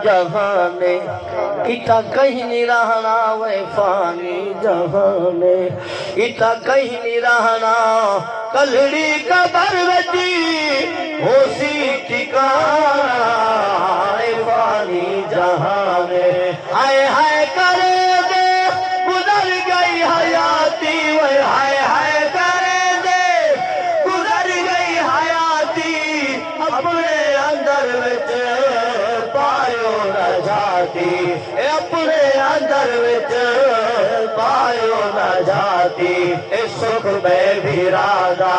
جہانے اتا کہیں نہیں رہنا وے فانی جہانے اتا کہیں نہیں رہنا کلڑی قبر وچی ہو سی ٹھکانہ اے فانی جہانے ہائے ہائے کرے دے گزر گئی حیاتی وے ہائے ہائے کرے دے گزر گئی حیاتی اپنے اندر وچ پایو نجاتی اپنے اندر وچ پایو نجاتی اے سکھ میں بھی رادا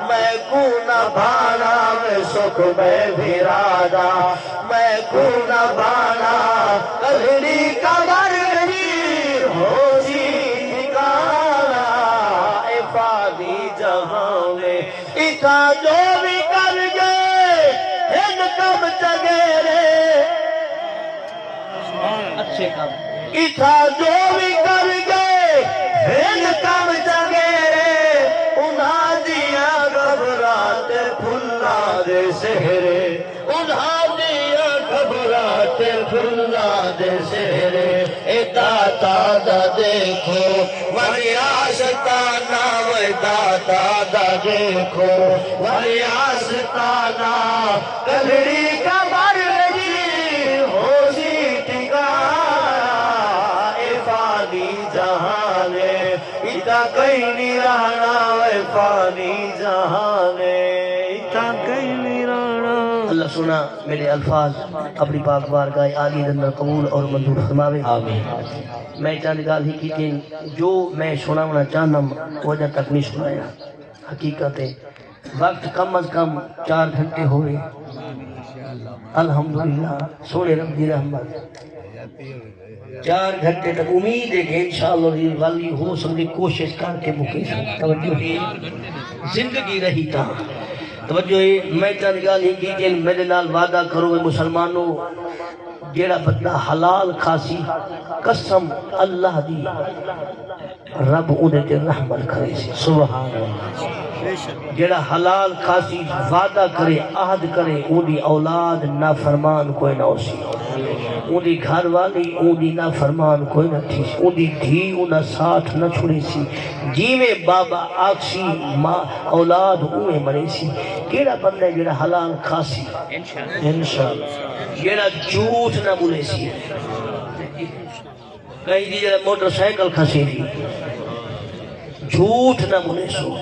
میں کو نہ بھانا میں سکھ میں بھی رادا میں کو نہ بھانا کلڑی قبر نہیں ہو سی ٹھکانہ اے فانی جہاں میں اتا جو بھی کر گئے ہن کم چگیرے اچھے کام اتا جو بھی کر گئے ہن کم چگیرے انہاں دیا گھبرات پھلا دے سہرے انہاں دیا گھبرات پھلا دے سہرے اے داتا دا دیکھو ولی آستانہ وے داتا دا دیکھو ولی آستانہ کلڑی قبر نہیں ہو سی ٹھکانہ اے فانی جہانے اتا کہیں نہیں رہنا اے فانی جہانے اتا کہیں نہیں رہنا۔ اللہ سنا میرے الفاظ اپنی پاک بارگاہ عالی اندر قبول اور منظور فرماوے آمین۔ میں چاند گال ہی کی کہ جو میں سناونا چاہنا وجہ تک نہیں سنایا حقیقت ہے وقت کم از کم 4 گھنٹے ہوئے الحمدللہ سونے رب دی رحمت 4 گھنٹے تک امید ہے کہ انشاءاللہ والی ہو سکتی کوشش کر کے مکے توجہ زندگی رہی تا توجہ میں چاند گال ہی کی کہ میرے نال وعدہ کرو مسلمانوں جیڑا بندہ حلال کھاسی قسم اللہ دی رب انہیں تے رحمت کرے سی سبحان اللہ جیڑا حلال کھاسی وعدہ کرے عہد کرے انہی اولاد نافرمان کوئی نہ ہو سی انہی گھر والی انہی نافرمان کوئی نہ تھی انہی دھی انہا ساتھ نہ چھوڑے سی جیوے بابا آکسی ماں اولاد انہیں مرے سی کیڑا بندہ جیڑا حلال کھاسی انشاءاللہ جیڑا جھوٹ نہ بولے سی کہیں دی جیڑا موٹر سائیکل کھسے دی جھوٹ نہ بولے سو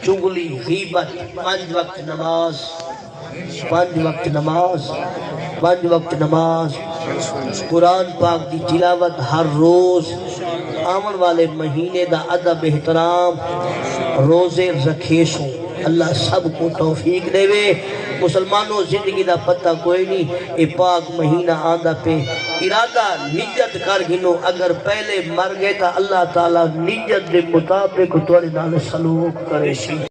چگلی غیبت 5 وقت نماز 5 وقت نماز 5 وقت نماز قرآن پاک دی تلاوت ہر روز آمن والے مہینے دا ادب احترام روزے رکھے سو اللہ سب کو توفیق دے وے مسلمانوں زندگی دا پتہ کوئی نہیں اے پاک مہینہ آندہ پہ ارادہ نیت کر گنو اگر پہلے مر گئے تا اللہ تعالیٰ نیت دے مطابق توڑے نال سلوک کرے سی